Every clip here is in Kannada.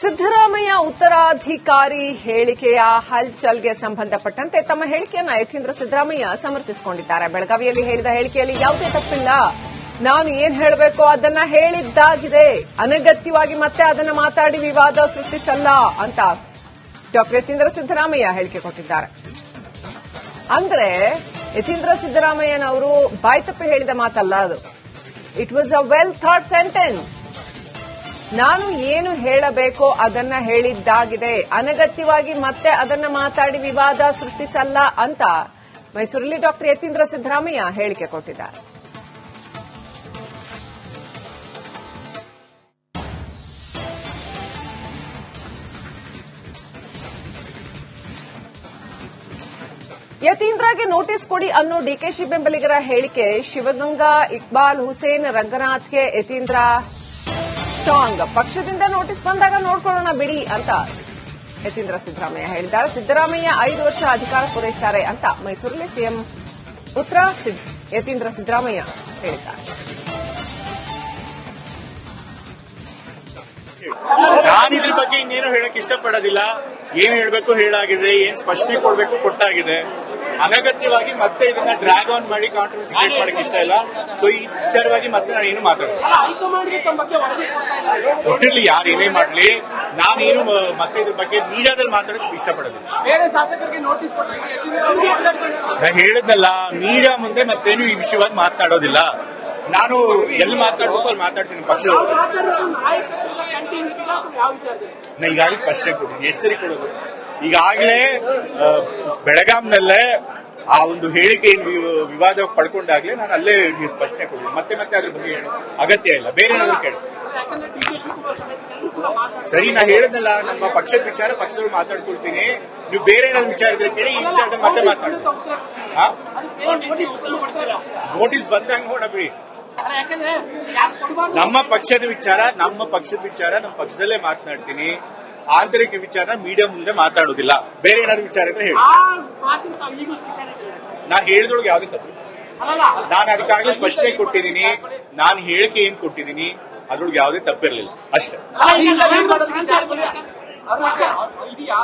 ಸಿದ್ದರಾಮಯ್ಯ ಉತ್ತರಾಧಿಕಾರಿ ಹೇಳಿಕೆಯ ಹಲ್ಚಲ್ಗೆ ಸಂಬಂಧಪಟ್ಟಂತೆ ತಮ್ಮ ಹೇಳಿಕೆಯನ್ನ ಯತೀಂದ್ರ ಸಿದ್ದರಾಮಯ್ಯ ಸಮರ್ಥಿಸಿಕೊಂಡಿದ್ದಾರೆ. ಬೆಳಗಾವಿಯಲ್ಲಿ ಹೇಳಿದ ಹೇಳಿಕೆಯಲ್ಲಿ ಯಾವುದೇ ತಪ್ಪಿಲ್ಲ, ನಾನು ಏನ್ ಹೇಳಬೇಕೋ ಅದನ್ನ ಹೇಳಿದ್ದಾಗಿದೆ, ಅನಗತ್ಯವಾಗಿ ಮತ್ತೆ ಅದನ್ನ ಮಾತಾಡಿ ವಿವಾದ ಸೃಷ್ಟಿಸಲ್ಲ ಅಂತ ಡಾ ಯತೀಂದ್ರ ಸಿದ್ದರಾಮಯ್ಯ ಹೇಳಿಕೆ ಕೊಟ್ಟಿದ್ದಾರೆ. ಅಂದ್ರೆ ಯತೀಂದ್ರ ಸಿದ್ದರಾಮಯ್ಯನವರು ಬಾಯ್ತಪ್ಪಿ ಹೇಳಿದ ಮಾತಲ್ಲ ಅದು. It was a well thought sentence. ನಾನು ಏನು ಹೇಳಬೇಕೋ ಅದನ್ನ ಹೇಳಿದ್ದಾಗಿದೆ, ಅನಗತ್ಯವಾಗಿ ಮತ್ತೆ ಅದನ್ನ ಮಾತಾಡಿ ವಿವಾದ ಸೃಷ್ಟಿಸಲ್ಲ ಅಂತ ಮೈಸೂರಲ್ಲಿ ಡಾ ಯತೀಂದ್ರ ಸಿದ್ದರಾಮಯ್ಯ ಹೇಳಿಕೆ ಕೊಟ್ಟಿದ್ದಾರೆ. ಯತೀಂದ್ರಗೆ ನೋಟಿಸ್ ಕೊಡಿ ಅನ್ನೋ ಡಿಕೆಶಿ ಬೆಂಬಲಿಗರ ಹೇಳಿಕೆ. ಶಿವಗಂಗಾ, ಇಕ್ಬಾಲ್ ಹುಸೇನ್, ರಂಗನಾಥ್ಗೆ ಯತೀಂದ್ರ ಸ್ಟ್ರಾಂಗ್. ಪಕ್ಷದಿಂದ ನೋಟಿಸ್ ಬಂದಾಗ ನೋಡ್ಕೊಳ್ಳೋಣ ಬಿಡಿ ಅಂತ ಯತೀಂದ್ರ ಸಿದ್ದರಾಮಯ್ಯ ಹೇಳಿದ್ದಾರೆ. ಸಿದ್ದರಾಮಯ್ಯ 5 ವರ್ಷ ಅಧಿಕಾರ ಪೂರೈಸುತ್ತಾರೆ ಅಂತ ಮೈಸೂರಲ್ಲಿ ಸಿಎಂ ಪುತ್ರ ಯತೀಂದ್ರ ಸಿದ್ದರಾಮಯ್ಯ ಹೇಳಿದ್ದಾರೆ. ನಾನಿದ್ರ ಬಗ್ಗೆ ಇನ್ನೇನು ಹೇಳಕ್ ಇಷ್ಟಪಡೋದಿಲ್ಲ. ಏನ್ ಹೇಳ್ಬೇಕು ಹೇಳಾಗಿದೆ, ಏನ್ ಸ್ಪಷ್ಟನೆ ಕೊಡ್ಬೇಕು ಕೊಟ್ಟಾಗಿದೆ. ಅನಗತ್ಯವಾಗಿ ಮತ್ತೆ ಇದನ್ನ ಡ್ರ್ಯಾಗ್ ಆನ್ ಮಾಡಿ ಕಾಂಟ್ರವರ್ಸಿ ಕ್ರಿಯೇಟ್ ಮಾಡಕ್ ಇಷ್ಟ ಇಲ್ಲ. ಸೊ ಈ ವಿಚಾರವಾಗಿ ಮತ್ತೆ ನಾನು ಏನು ಮಾತಾಡೋದು ಒಟ್ಟಿರ್ಲಿ, ಯಾರು ಏನೇ ಮಾಡ್ಲಿ, ನಾನೇನು ಮತ್ತೆ ಇದ್ರ ಬಗ್ಗೆ ಮೀಡಿಯಾದಲ್ಲಿ ಮಾತಾಡೋಕೆ ಇಷ್ಟಪಡೋದಿಲ್ಲ. ನಾನು ಹೇಳಿದ್ನಲ್ಲ, ಮೀಡಿಯಾ ಮುಂದೆ ಮತ್ತೇನು ಈ ವಿಷಯವಾಗಿ ಮಾತನಾಡೋದಿಲ್ಲ. ನಾನು ಎಲ್ಲಿ ಮಾತಾಡ್ಬೇಕು ಅಲ್ಲಿ ಮಾತಾಡ್ತೀನಿ. ಪಕ್ಷದ ನಾ ಈಗಾಗಲೇ ಸ್ಪಷ್ಟನೆ ಕೊಡ್ತೀನಿ, ಎಚ್ಚರಿಕೆ ಕೊಡೋದು. ಈಗಾಗಲೇ ಬೆಳಗಾಂನಲ್ಲೇ ಆ ಒಂದು ಹೇಳಿಕೆ ವಿವಾದ ಪಡ್ಕೊಂಡಾಗ್ಲೇ ನಾನು ಅಲ್ಲೇ ಸ್ಪಷ್ಟನೆ ಕೊಡ್ತೀನಿ. ಮತ್ತೆ ಮತ್ತೆ ಅದ್ರ ಬಗ್ಗೆ ಹೇಳಿ ಅಗತ್ಯ ಇಲ್ಲ, ಬೇರೆ ಏನಾದ್ರು ಕೇಳಿ. ಸರಿ, ನಾ ಹೇಳಿದ್ನಲ್ಲ, ನಮ್ಮ ಪಕ್ಷದ ವಿಚಾರ ಪಕ್ಷದಲ್ಲಿ ಮಾತಾಡ್ಕೊಳ್ತೀನಿ. ನೀವು ಬೇರೆ ಏನಾದ್ರು ವಿಚಾರ ಇದ್ರೆ ಕೇಳಿ, ಈ ವಿಚಾರದ ಮತ್ತೆ ಮಾತಾಡ್ತೀನಿ. ನೋಟಿಸ್ ಬಂದಂಗೆ ನೋಡ ಬಿಡಿ. ನಮ್ಮ ಪಕ್ಷದ ವಿಚಾರ ನಮ್ಮ ಪಕ್ಷದಲ್ಲೇ ಮಾತನಾಡ್ತೀನಿ. ಆಂತರಿಕ ವಿಚಾರ ಮೀಡಿಯಾ ಮುಂದೆ ಮಾತಾಡೋದಿಲ್ಲ. ಬೇರೆ ಏನಾದ್ರು ವಿಚಾರ ಇದ್ರೆ ಹೇಳಿ. ನಾನು ಹೇಳಿದೊಳಗೆ ಯಾವ್ದು ತಪ್ಪು? ನಾನು ಅದಕ್ಕಾಗಲೇ ಸ್ಪಷ್ಟನೆ ಕೊಟ್ಟಿದ್ದೀನಿ. ನಾನು ಹೇಳಿಕೆ ಏನ್ ಕೊಟ್ಟಿದ್ದೀನಿ ಅದ್ರೊಳಗೆ ಯಾವುದೇ ತಪ್ಪಿರಲಿಲ್ಲ ಅಷ್ಟೇ.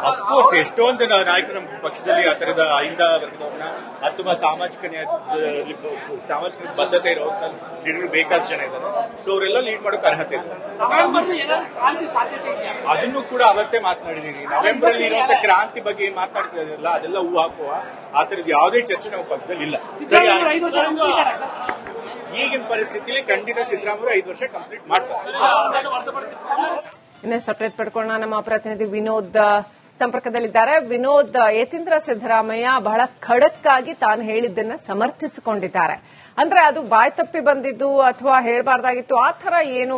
ಅಫ್ಕೋರ್ಸ್ ಎಷ್ಟೊಂದು ನಾಯಕರು ನಮ್ಮ ಪಕ್ಷದಲ್ಲಿ ಆ ತರದ ಅಹಿಂದ ವರ್ಗದವ್ರನ್ನ ಅಥವಾ ಸಾಮಾಜಿಕ ಬದ್ಧತೆ ಇರೋ ಲೀಡರ್ ಬೇಕಾದಷ್ಟು ಜನ ಇದ್ದಾರೆ. ಸೊ ಅವರೆಲ್ಲ ಲೀಡ್ ಮಾಡೋಕೆ ಅರ್ಹತೆ ಇದೆ. ಅದನ್ನು ಕೂಡ ಅವತ್ತೇ ಮಾತನಾಡಿದೀನಿ. ನವೆಂಬರ್ ಅಲ್ಲಿ ಇರುವಂತ ಕ್ರಾಂತಿ ಬಗ್ಗೆ ಏನ್ ಮಾತಾಡ್ತಿದ್ರಲ್ಲ, ಅದೆಲ್ಲ ಹೂ ಹಾಕುವ ಆ ತರದ್ದು ಯಾವುದೇ ಚರ್ಚೆ ನಮ್ಮ ಪಕ್ಷದಲ್ಲಿ ಇಲ್ಲ. ಸರಿ, ಈಗಿನ ಪರಿಸ್ಥಿತಿಯಲ್ಲಿ ಖಂಡಿತ ಸಿದ್ದರಾಮಯ್ಯ 5 ವರ್ಷ ಕಂಪ್ಲೀಟ್ ಮಾಡ್ತಾರೆ. ಇನ್ನಷ್ಟು ಅಪ್ಡೇಟ್ ಪಡ್ಕೊಳ್ಳೋಣ. ನಮ್ಮ ಪ್ರತಿನಿಧಿ ವಿನೋದ್ ಸಂಪರ್ಕದಲ್ಲಿದ್ದಾರೆ. ವಿನೋದ್, ಯತೀಂದ್ರ ಸಿದ್ದರಾಮಯ್ಯ ಬಹಳ ಖಡಕ್ ಆಗಿ ತಾನು ಹೇಳಿದ್ದನ್ನ ಸಮರ್ಥಿಸಿಕೊಂಡಿದ್ದಾರೆ. ಅಂದ್ರೆ ಅದು ಬಾಯ್ ತಪ್ಪಿ ಬಂದಿದ್ದು ಅಥವಾ ಹೇಳಬಾರ್ದಾಗಿತ್ತು ಆ ತರ ಏನು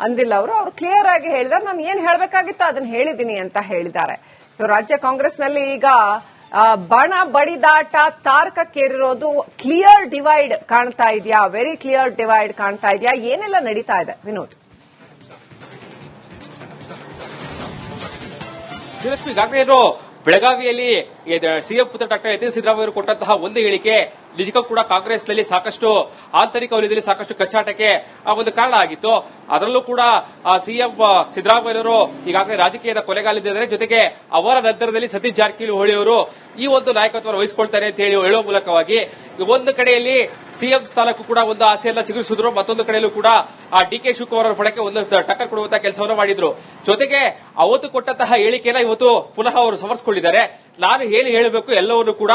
ಅಂದಿಲ್ಲ. ಅವರು ಕ್ಲಿಯರ್ ಆಗಿ ಹೇಳಿದ್ದಾರೆ, ನಾನು ಏನ್ ಹೇಳಬೇಕಾಗಿತ್ತು ಅದನ್ನ ಹೇಳಿದ್ದೀನಿ ಅಂತ ಹೇಳಿದ್ದಾರೆ. ಸೊ ರಾಜ್ಯ ಕಾಂಗ್ರೆಸ್ನಲ್ಲಿ ಈಗ ಬಣ ಬಡಿದಾಟ ತಾರಕಕ್ಕೇರಿರೋದು. ಕ್ಲಿಯರ್ ಡಿವೈಡ್ ಕಾಣ್ತಾ ಇದೆಯಾ? ವೆರಿ ಕ್ಲಿಯರ್ ಡಿವೈಡ್ ಕಾಣ್ತಾ ಇದೆಯಾ? ಏನೆಲ್ಲ ನಡೀತಾ ಇದೆ ವಿನೋದ್? ಈಗಾಗಲೇ ಬೆಳಗಾವಿಯಲ್ಲಿ ಸಿಎಂ ಪುತ್ರ ಡಾ ಯತೀಂದ್ರ ಸಿದ್ದರಾಮಯ್ಯ ಅವರು ಕೊಟ್ಟಂತಹ ಒಂದು ಹೇಳಿಕೆ ನಿಜಕ್ಕೂ ಕೂಡ ಕಾಂಗ್ರೆಸ್ನಲ್ಲಿ ಸಾಕಷ್ಟು ಆಂತರಿಕ ವಲಯದಲ್ಲಿ ಸಾಕಷ್ಟು ಕಚ್ಚಾಟಕ್ಕೆ ಒಂದು ಕಾರಣ ಆಗಿತ್ತು. ಅದರಲ್ಲೂ ಕೂಡ ಸಿಎಂ ಸಿದ್ದರಾಮಯ್ಯವರು ಈಗಾಗಲೇ ರಾಜಕೀಯದ ಕೊಲೆಗಾಲಿದ್ದಾರೆ. ಜೊತೆಗೆ ಅವರ ನಂತರದಲ್ಲಿ ಸತೀಶ್ ಜಾರಕಿಹೊಳಿ ಅವರು ಈ ಒಂದು ನಾಯಕತ್ವ ವಹಿಸಿಕೊಳ್ತಾರೆ ಅಂತ ಹೇಳಿ ಹೇಳುವ ಮೂಲಕವಾಗಿ ಒಂದು ಕಡೆಯಲ್ಲಿ ಸಿಎಂ ಸ್ಥಾನಕ್ಕೂ ಕೂಡ ಒಂದು ಆಸೆಯನ್ನ ಚಿಗುರಿಸಿದ್ರು, ಮತ್ತೊಂದು ಕಡೆಯಲ್ಲೂ ಕೂಡ ಡಿಕೆ ಶಿವಕುಮಾರ್ ಅವರ ಪಡಕ್ಕೆ ಒಂದು ಟಕ್ಕರ್ ಕೊಡುವಂತಹ ಕೆಲಸವನ್ನು ಮಾಡಿದ್ರು. ಜೊತೆಗೆ ಅವತ್ತು ಕೊಟ್ಟಂತಹ ಹೇಳಿಕೆಯನ್ನ ಇವತ್ತು ಪುನಃ ಅವರು ಸಮರ್ಸ್ಕೊಂಡಿದ್ದಾರೆ. ನಾನು ಏನು ಹೇಳಬೇಕು ಎಲ್ಲವನ್ನೂ ಕೂಡ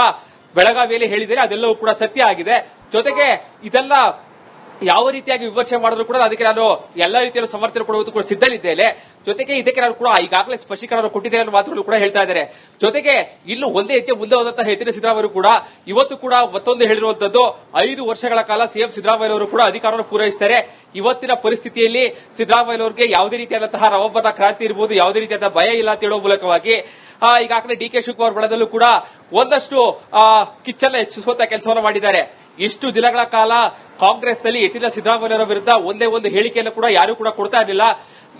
ಬೆಳಗಾವಿಯಲ್ಲಿ ಹೇಳಿದರೆ ಅದೆಲ್ಲವೂ ಕೂಡ ಸತ್ಯ ಆಗಿದೆ. ಜೊತೆಗೆ ಇದೆಲ್ಲ ಯಾವ ರೀತಿಯಾಗಿ ವಿಮರ್ಶೆ ಮಾಡಿದ್ರು ಕೂಡ ಅದಕ್ಕೆ ನಾನು ಎಲ್ಲಾ ರೀತಿಯಲ್ಲೂ ಸಮರ್ಥನೆ ಕೊಡುವುದು ಕೂಡ ಸಿದ್ಧನಿದ್ದೇನೆ. ಜೊತೆಗೆ ಇದಕ್ಕೆ ನಾನು ಕೂಡ ಈಗಾಗಲೇ ಸ್ಪಷ್ಟೀಕರಣ ಕೊಟ್ಟಿದ್ದೇನೆ ಅನ್ನೋ ಮಾತುಗಳು ಕೂಡ ಹೇಳ್ತಾ ಇದ್ದಾರೆ. ಜೊತೆಗೆ ಇನ್ನು ಒಂದೇ ಹೆಜ್ಜೆ ಮುಂದೆ ಹೋದಂತಹ ಯತೀಂದ್ರ ಸಿದ್ದರಾಮಯ್ಯ ಕೂಡ ಇವತ್ತು ಕೂಡ ಮತ್ತೊಂದು ಹೇಳಿರುವಂತದ್ದು, 5 ವರ್ಷಗಳ ಕಾಲ ಸಿಎಂ ಸಿದ್ದರಾಮಯ್ಯ ಅವರು ಕೂಡ ಅಧಿಕಾರವನ್ನು ಪೂರೈಸುತ್ತಾರೆ. ಇವತ್ತಿನ ಪರಿಸ್ಥಿತಿಯಲ್ಲಿ ಸಿದ್ದರಾಮಯ್ಯ ಅವರಿಗೆ ಯಾವುದೇ ರೀತಿಯಾದಂತಹ ನವೆಂಬರ್ನ ಕ್ರಾಂತಿ ಇರಬಹುದು, ಯಾವುದೇ ರೀತಿಯಾದ ಭಯ ಇಲ್ಲ ಅಂತ ಹೇಳುವ ಮೂಲಕವಾಗಿ ಈಗಾಗಲೇ ಡಿಕೆ ಶಿವಕುಮಾರ್ ಬಣದಲ್ಲೂ ಕೂಡ ಒಂದಷ್ಟು ಕಿಚ್ಚನ್ನ ಹೆಚ್ಚಿಸುವಂತಹ ಕೆಲಸವನ್ನು ಮಾಡಿದ್ದಾರೆ. ಇಷ್ಟು ದಿನಗಳ ಕಾಲ ಕಾಂಗ್ರೆಸ್ನಲ್ಲಿ ಯತೀಂದ್ರ ಸಿದ್ದರಾಮಯ್ಯ ವಿರುದ್ಧ ಒಂದೇ ಒಂದು ಹೇಳಿಕೆಯನ್ನು ಕೂಡ ಯಾರು ಕೂಡ ಕೊಡ್ತಾ ಇರಲಿಲ್ಲ.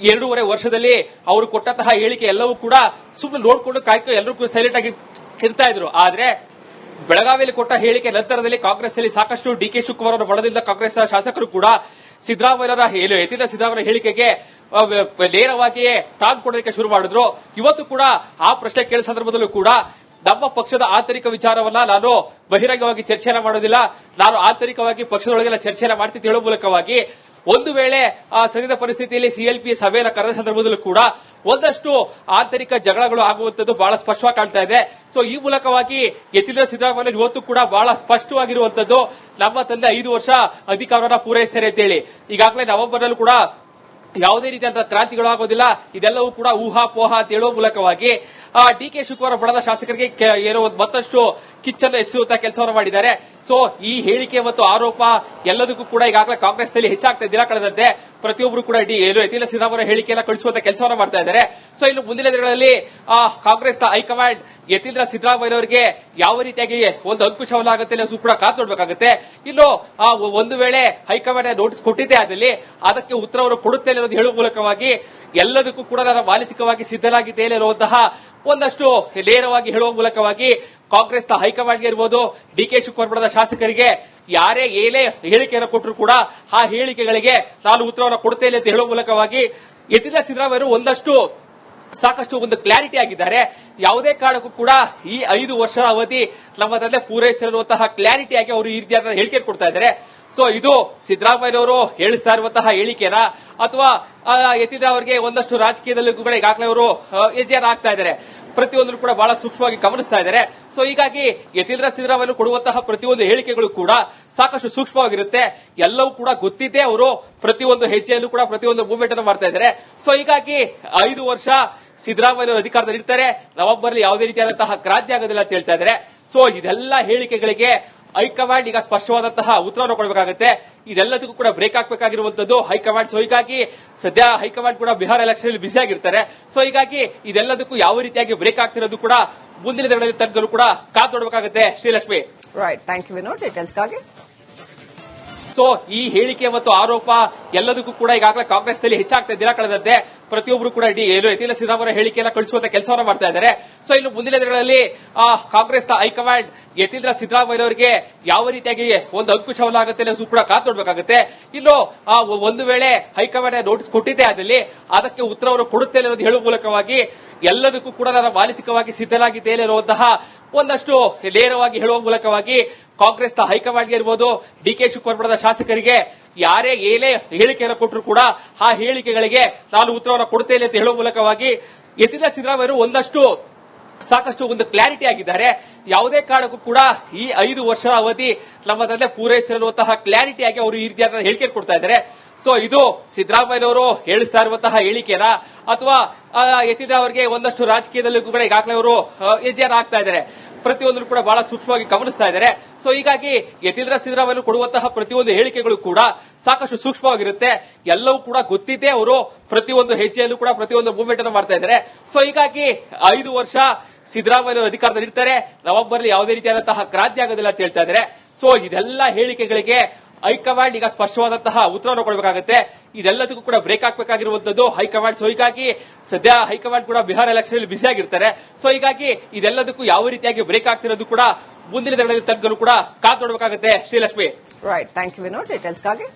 2.5 ವರ್ಷದಲ್ಲಿ ಅವರು ಕೊಟ್ಟಂತಹ ಹೇಳಿಕೆ ಎಲ್ಲವೂ ಕೂಡ ಸುಮ್ಮನೆ ನೋಡಿಕೊಂಡು ಕಾಯ್ಕೊಂಡು ಎಲ್ಲರೂ ಕೂಡ ಸೈಲೆಂಟ್ ಆಗಿ ಇರ್ತಾ ಇದ್ರು. ಆದ್ರೆ ಬೆಳಗಾವಿಯಲ್ಲಿ ಕೊಟ್ಟ ಹೇಳಿಕೆ ನಂತರದಲ್ಲಿ ಕಾಂಗ್ರೆಸ್ನಲ್ಲಿ ಸಾಕಷ್ಟು ಡಿಕೆ ಶಿವಕುಮಾರ್ ಅವರ ಬಣದಿಂದ ಕಾಂಗ್ರೆಸ್ ಶಾಸಕರು ಕೂಡ ಸಿದ್ದರಾಮಯ್ಯರ ಯತೀಂದ್ರ ಸಿದ್ದರಾಮಯ್ಯ ಹೇಳಿಕೆಗೆ ನೇರವಾಗಿ ಟಾಂಗ್ ಕೊಡೋದಕ್ಕೆ ಶುರು ಮಾಡಿದ್ರು. ಇವತ್ತು ಕೂಡ ಆ ಪ್ರಶ್ನೆ ಕೇಳಿದ ಸಂದರ್ಭದಲ್ಲೂ ಕೂಡ ನಮ್ಮ ಪಕ್ಷದ ಆಂತರಿಕ ವಿಚಾರವನ್ನ ನಾನು ಬಹಿರಂಗವಾಗಿ ಚರ್ಚೆಯನ್ನ ಮಾಡೋದಿಲ್ಲ, ನಾನು ಆಂತರಿಕವಾಗಿ ಪಕ್ಷದೊಳಗೆಲ್ಲ ಚರ್ಚೆಯನ್ನ ಮಾಡ್ತಿದ್ದ ಹೇಳೋ ಮೂಲಕವಾಗಿ ಒಂದು ವೇಳೆ ಆ ಸರಿದ ಪರಿಸ್ಥಿತಿಯಲ್ಲಿ ಸಿಎಲ್ಪಿ ಸಭೆಯನ್ನು ಕರೆದ ಸಂದರ್ಭದಲ್ಲೂ ಕೂಡ ಒಂದಷ್ಟು ಆಂತರಿಕ ಜಗಳಗಳು ಆಗುವಂತದ್ದು ಬಹಳ ಸ್ಪಷ್ಟವಾಗಿ ಕಾಣ್ತಾ ಇದೆ. ಸೊ ಈ ಮೂಲಕವಾಗಿ ಯತೀಂದ್ರ ಸಿದ್ದರಾಮಯ್ಯ ಇವತ್ತು ಕೂಡ ಬಹಳ ಸ್ಪಷ್ಟವಾಗಿರುವಂತದ್ದು ನಮ್ಮ ತಂದೆ 5 ವರ್ಷ ಅಧಿಕಾರವನ್ನ ಪೂರೈಸ್ತಾರೆ ಅಂತೇಳಿ. ಈಗಾಗಲೇ ನವೆಂಬರ್ನಲ್ಲೂ ಕೂಡ ಯಾವುದೇ ರೀತಿಯಾದ ಕ್ರಾಂತಿಗಳಾಗೋದಿಲ್ಲ, ಇದೆಲ್ಲವೂ ಕೂಡ ಊಹಾಪೋಹ ಅಂತ ಹೇಳುವ ಮೂಲಕವಾಗಿ ಡಿಕೆ ಶಿವಕುಮಾರ್ ಬಣದ ಶಾಸಕರಿಗೆ ಏನೋ ಮತ್ತಷ್ಟು ಕಿಚ್ಚನ್ನು ಹೆಚ್ಚಿಸುವಂತಹ ಕೆಲಸವನ್ನು ಮಾಡಿದ್ದಾರೆ. ಸೊ ಈ ಹೇಳಿಕೆ ಮತ್ತು ಆರೋಪ ಎಲ್ಲದಕ್ಕೂ ಕೂಡ ಈಗಾಗಲೇ ಕಾಂಗ್ರೆಸ್ನಲ್ಲಿ ಹೆಚ್ಚಾಗ್ತಾ ದಿನ ಕಳೆದಂತೆ ಪ್ರತಿಯೊಬ್ಬರು ಕೂಡ ಯತೀಂದ್ರ ಸಿದ್ದರಾಮಯ್ಯ ಹೇಳಿಕೆಯನ್ನು ಕಳಿಸುವಂತ ಕೆಲಸವನ್ನು ಮಾಡ್ತಾ ಇದ್ದಾರೆ. ಸೊ ಇನ್ನು ಮುಂದಿನ ದಿನಗಳಲ್ಲಿ ಕಾಂಗ್ರೆಸ್ನ ಹೈಕಮಾಂಡ್ ಯತೀಂದ್ರ ಸಿದ್ದರಾಮಯ್ಯ ಅವರಿಗೆ ಯಾವ ರೀತಿಯಾಗಿ ಒಂದು ಅಂಕುಶವನ್ನಾಗುತ್ತೆ ಅನ್ನೋದು ಕೂಡ ಕಾದು ನೋಡಬೇಕಾಗುತ್ತೆ. ಇನ್ನು ಒಂದು ವೇಳೆ ಹೈಕಮಾಂಡ್ ನೋಟಿಸ್ ಕೊಟ್ಟಿದ್ದೇ ಆದಲ್ಲಿ ಅದಕ್ಕೆ ಉತ್ತರವನ್ನು ಕೊಡುತ್ತೇನೆ ಅನ್ನೋದು ಹೇಳುವ ಮೂಲಕವಾಗಿ ಎಲ್ಲದಕ್ಕೂ ಕೂಡ ನಾನು ಮಾನಸಿಕವಾಗಿ ಸಿದ್ದನಾಗಿದ್ದೇನೆ ಅನ್ನುವಂತಹ ಒಂದಷ್ಟು ನೇರವಾಗಿ ಹೇಳುವ ಮೂಲಕವಾಗಿ ಕಾಂಗ್ರೆಸ್ನ ಹೈಕಮಾಂಡ್ಗೆ ಇರಬಹುದು, ಡಿಕೆ ಶಿವಕುಮಾರ್ ಬಣದ ಶಾಸಕರಿಗೆ ಯಾರೇ ಏನೇ ಹೇಳಿಕೆಯನ್ನು ಕೊಟ್ಟರು ಕೂಡ ಆ ಹೇಳಿಕೆಗಳಿಗೆ ನಾನು ಉತ್ತರವನ್ನು ಕೊಡುತ್ತೇನೆ ಅಂತ ಹೇಳುವ ಮೂಲಕವಾಗಿ ಯತೀಂದ್ರ ಸಿದ್ದರಾಮಯ್ಯ ಒಂದಷ್ಟು ಸಾಕಷ್ಟು ಒಂದು ಕ್ಲಾರಿಟಿ ಆಗಿದ್ದಾರೆ. ಯಾವುದೇ ಕಾರಣಕ್ಕೂ ಕೂಡ ಈ 5 ವರ್ಷದ ಅವಧಿ ನಮ್ಮ ತಂದೆ ಪೂರೈಸಿರುವಂತಹ ಕ್ಲಾರಿಟಿಯಾಗಿ ಅವರು ಈ ರೀತಿಯಾದ ಹೇಳಿಕೆ ಕೊಡ್ತಾ ಇದ್ದಾರೆ. ಸೊ ಇದು ಸಿದ್ದರಾಮಯ್ಯನವರು ಹೇಳಿಸ್ತಾ ಇರುವಂತಹ ಹೇಳಿಕೆನ ಅಥವಾ ಯತೀಂದ್ರ ಅವರಿಗೆ ಒಂದಷ್ಟು ರಾಜಕೀಯದಲ್ಲೂ ಕೂಡ ಈಗಾಗಲೇ ಅವರು ಹೆಜ್ಜೆಯನ್ನು ಹಾಕ್ತಾ ಇದ್ದಾರೆ, ಪ್ರತಿಯೊಂದನ್ನು ಕೂಡ ಬಹಳ ಸೂಕ್ಷ್ಮವಾಗಿ ಗಮನಿಸ್ತಾ ಇದ್ದಾರೆ. ಸೊ ಹೀಗಾಗಿ ಯತೀಂದ್ರ ಸಿದ್ದರಾಮಯ್ಯ ಕೊಡುವಂತಹ ಪ್ರತಿಯೊಂದು ಹೇಳಿಕೆಗಳು ಕೂಡ ಸಾಕಷ್ಟು ಸೂಕ್ಷ್ಮವಾಗಿರುತ್ತೆ, ಎಲ್ಲವೂ ಕೂಡ ಗೊತ್ತಿದ್ದೇ ಅವರು ಪ್ರತಿಯೊಂದು ಹೆಜ್ಜೆಯಲ್ಲೂ ಕೂಡ ಪ್ರತಿಯೊಂದು ಮೂವ್ಮೆಂಟ್ ಅನ್ನು ಮಾಡ್ತಾ ಇದ್ದಾರೆ. ಸೊ ಹೀಗಾಗಿ 5 ವರ್ಷ ಸಿದ್ದರಾಮಯ್ಯ ಅಧಿಕಾರದಲ್ಲಿ ಇರ್ತಾರೆ, ನವೆಂಬರ್ ಯಾವುದೇ ರೀತಿಯಾದಂತಹ ಕ್ರಾಂತಿ ಆಗೋದಿಲ್ಲ ಅಂತ ಹೇಳ್ತಾ ಇದ್ದಾರೆ. ಸೊ ಇದೆಲ್ಲ ಹೇಳಿಕೆಗಳಿಗೆ ಹೈಕಮಾಂಡ್ ಈಗ ಸ್ಪಷ್ಟವಾದಂತಹ ಉತ್ತರವನ್ನು ಕೊಡಬೇಕಾಗುತ್ತೆ. ಇದೆಲ್ಲದಕ್ಕೂ ಕೂಡ ಬ್ರೇಕ್ ಹಾಕಬೇಕಾಗಿರುವಂತದ್ದು ಹೈಕಮಾಂಡ್. ಸೊ ಹೀಗಾಗಿ ಸದ್ಯ ಹೈಕಮಾಂಡ್ ಕೂಡ ಬಿಹಾರ ಎಲೆಕ್ಷನ್ ಅಲ್ಲಿ ಬ್ಯುಸಿ ಆಗಿರ್ತಾರೆ. ಸೊ ಹೀಗಾಗಿ ಇದೆಲ್ಲದಕ್ಕೂ ಯಾವ ರೀತಿಯಾಗಿ ಬ್ರೇಕ್ ಆಗ್ತಿರೋದು ಕೂಡ ಮುಂದಿನ ದಿನಗಳಲ್ಲಿ ತನಕರು ಕೂಡ ಕಾದು ನೋಡಬೇಕಾಗುತ್ತೆ. Srilakshmi, right, thank you Vinod ಡೀಟೇಲ್ಸ್ಗಾಗಿ. ಸೊ ಈ ಹೇಳಿಕೆ ಮತ್ತು ಆರೋಪ ಎಲ್ಲದಕ್ಕೂ ಕೂಡ ಈಗಾಗಲೇ ಕಾಂಗ್ರೆಸ್ನಲ್ಲಿ ಹೆಚ್ಚಾಗ್ತಾ ದಿನ ಕಳೆದಂತೆ ಪ್ರತಿಯೊಬ್ಬರು ಕೂಡ ಯತೀಂದ್ರ ಸಿದ್ದರಾಮಯ್ಯ ಹೇಳಿಕೆಯನ್ನು ಕಳಿಸುವಂತ ಕೆಲಸವನ್ನು ಮಾಡ್ತಾ ಇದ್ದಾರೆ. ಸೊ ಇನ್ನು ಮುಂದಿನ ದಿನಗಳಲ್ಲಿ ಕಾಂಗ್ರೆಸ್ನ ಹೈಕಮಾಂಡ್ ಯತೀಂದ್ರ ಸಿದ್ದರಾಮಯ್ಯ ಅವರಿಗೆ ಯಾವ ರೀತಿಯಾಗಿ ಒಂದು ಅಂಕುಶವನ್ನಾಗುತ್ತೆ ಅನ್ನೋದು ಕೂಡ ಕಾದು ನೋಡಬೇಕಾಗುತ್ತೆ. ಇನ್ನು ಒಂದು ವೇಳೆ ಹೈಕಮಾಂಡ್ ನೋಟಿಸ್ ಕೊಟ್ಟಿದ್ದೇ ಆದಲ್ಲಿ ಅದಕ್ಕೆ ಉತ್ತರವನ್ನು ಕೊಡುತ್ತೇನೆ ಅನ್ನೋದು ಹೇಳುವ ಮೂಲಕವಾಗಿ ಎಲ್ಲದಕ್ಕೂ ಕೂಡ ನಾನು ಮಾನಸಿಕವಾಗಿ ಸಿದ್ದನಾಗಿದ್ದೇನೆ ಅನ್ನುವಂತಹ ಒಂದಷ್ಟು ನೇರವಾಗಿ ಹೇಳುವ ಮೂಲಕವಾಗಿ ಕಾಂಗ್ರೆಸ್ನ ಹೈಕಮಾಂಡ್ಗೆ ಇರಬಹುದು, ಡಿಕೆ ಶಿವಕುಮಾರ್ ಬಣದ ಶಾಸಕರಿಗೆ ಯಾರೇ ಏನೇ ಹೇಳಿಕೆಯನ್ನು ಕೊಟ್ಟರು ಕೂಡ ಆ ಹೇಳಿಕೆಗಳಿಗೆ ನಾನು ಉತ್ತರವನ್ನು ಕೊಡುತ್ತೇನೆ ಅಂತ ಹೇಳುವ ಮೂಲಕವಾಗಿ ಯತೀಂದ್ರ ಸಿದ್ದರಾಮಯ್ಯ ಒಂದಷ್ಟು ಸಾಕಷ್ಟು ಒಂದು ಕ್ಲಾರಿಟಿ ಆಗಿದ್ದಾರೆ. ಯಾವುದೇ ಕಾರಣಕ್ಕೂ ಕೂಡ ಈ 5 ವರ್ಷದ ಅವಧಿ ನಮ್ಮ ತಂದೆ ಪೂರೈಸಿರುವಂತಹ ಕ್ಲಾರಿಟಿಯಾಗಿ ಅವರು ಈ ರೀತಿಯಾದ ಹೇಳಿಕೆ ಕೊಡ್ತಾ ಇದ್ದಾರೆ. ಸೊ ಇದು ಸಿದ್ದರಾಮಯ್ಯನವರು ಹೇಳಿಸ್ತಾ ಇರುವಂತಹ ಹೇಳಿಕೆನ ಅಥವಾ ಯತೀಂದ್ರ ಅವರಿಗೆ ಒಂದಷ್ಟು ರಾಜಕೀಯದಲ್ಲೂ ಕೂಡ ಈಗಾಗಲೇ ಅವರು ಹೆಜ್ಜೆಯನ್ನು ಹಾಕ್ತಾ ಇದ್ದಾರೆ, ಪ್ರತಿಯೊಂದನ್ನು ಕೂಡ ಬಹಳ ಸೂಕ್ಷ್ಮವಾಗಿ ಗಮನಿಸ್ತಾ ಇದ್ದಾರೆ. ಸೊ ಹೀಗಾಗಿ ಯತೀಂದ್ರ ಸಿದ್ದರಾಮಯ್ಯ ಕೊಡುವಂತಹ ಪ್ರತಿಯೊಂದು ಹೇಳಿಕೆಗಳು ಕೂಡ ಸಾಕಷ್ಟು ಸೂಕ್ಷ್ಮವಾಗಿರುತ್ತೆ, ಎಲ್ಲವೂ ಕೂಡ ಗೊತ್ತಿದ್ದೇ ಅವರು ಪ್ರತಿಯೊಂದು ಹೆಜ್ಜೆಯಲ್ಲೂ ಕೂಡ ಪ್ರತಿಯೊಂದು ಮೂವ್ಮೆಂಟ್ ಅನ್ನು ಮಾಡ್ತಾ ಇದ್ದಾರೆ. ಸೊ ಹೀಗಾಗಿ 5 ವರ್ಷ ಸಿದ್ದರಾಮಯ್ಯ ಅಧಿಕಾರದಲ್ಲಿ ಇರ್ತಾರೆ, ನವೆಂಬರ್ ಯಾವುದೇ ರೀತಿಯಾದಂತಹ ಕ್ರಾಂತಿ ಆಗೋದಿಲ್ಲ ಅಂತ ಹೇಳ್ತಾ ಇದ್ದಾರೆ. ಸೊ ಇದೆಲ್ಲ ಹೇಳಿಕೆಗಳಿಗೆ ಹೈಕಮಾಂಡ್ ಈಗ ಸ್ಪಷ್ಟವಾದಂತಹ ಉತ್ತರವನ್ನು ಕೊಡಬೇಕಾಗುತ್ತೆ. ಇದೆಲ್ಲದಕ್ಕೂ ಕೂಡ ಬ್ರೇಕ್ ಹಾಕಬೇಕಾಗಿರುವಂತದ್ದು ಹೈಕಮಾಂಡ್. ಸೊ ಹೀಗಾಗಿ ಸದ್ಯ ಹೈಕಮಾಂಡ್ ಕೂಡ ಬಿಹಾರ ಎಲೆಕ್ಷನ್ ಅಲ್ಲಿ ಬ್ಯುಸಿ ಆಗಿರ್ತಾರೆ. ಸೊ ಹೀಗಾಗಿ ಇದೆಲ್ಲದಕ್ಕೂ ಯಾವ ರೀತಿಯಾಗಿ ಬ್ರೇಕ್ ಆಗ್ತಿರೋದು ಕೂಡ ಮುಂದಿನ ದಿನಗಳಲ್ಲಿ ತನಕರು ಕೂಡ ಕಾದು ನೋಡಬೇಕಾಗುತ್ತೆ. Srilakshmi, right, thank you Vinod ಡೀಟೇಲ್ಸ್ಗಾಗಿ.